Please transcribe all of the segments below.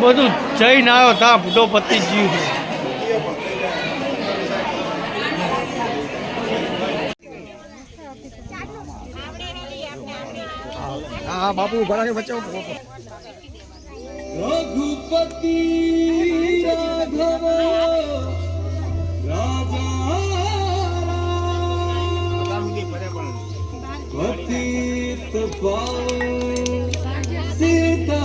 બધું જઈને આવ્યો ત્યાં બુઢો પતિ જીવ हाँ बापू बड़ा के बच्चों रघुपति राघव राजा पतित पावन सीता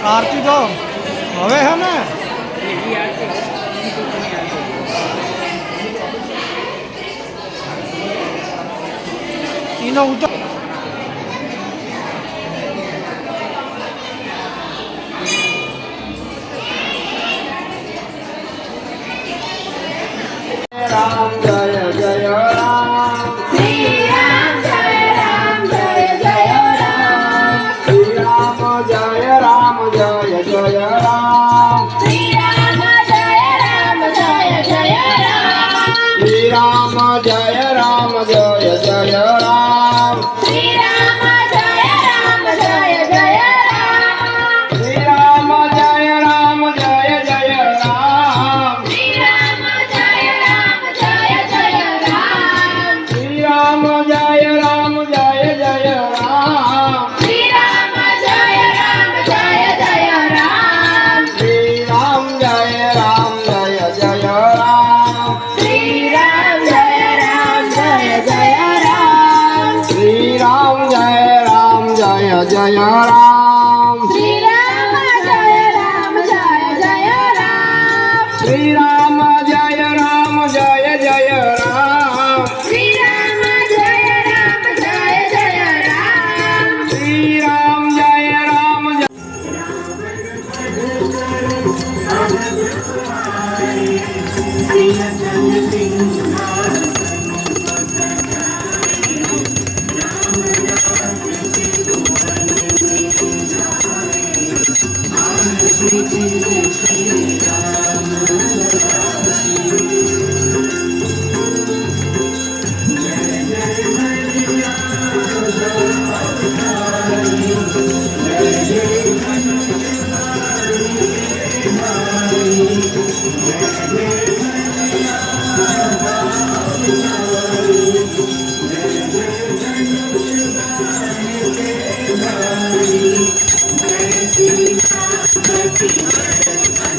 आरती तो हवे है ना तीनों उतर राम जय जय राम श्री राम जय राम जय जय राम श्री राम जय राम जय जय राम श्री राम जय राम जय जय राम श्री राम जय राम जय जय राम श्री राम जय राम जय जय राम श्री राम जय राम जय जय राम श्री राम जय राम जय जय राम श्री राम जय राम जय जय राम श्री राम जय राम जय जय राम श्री राम जय राम जय जय राम श्री राम जय राम जय जय राम श्री राम जय राम जय जय राम श्री राम जय राम जय जय राम श्री राम जय राम जय जय राम श्री राम जय राम जय जय राम श्री राम जय राम जय Happy birthday.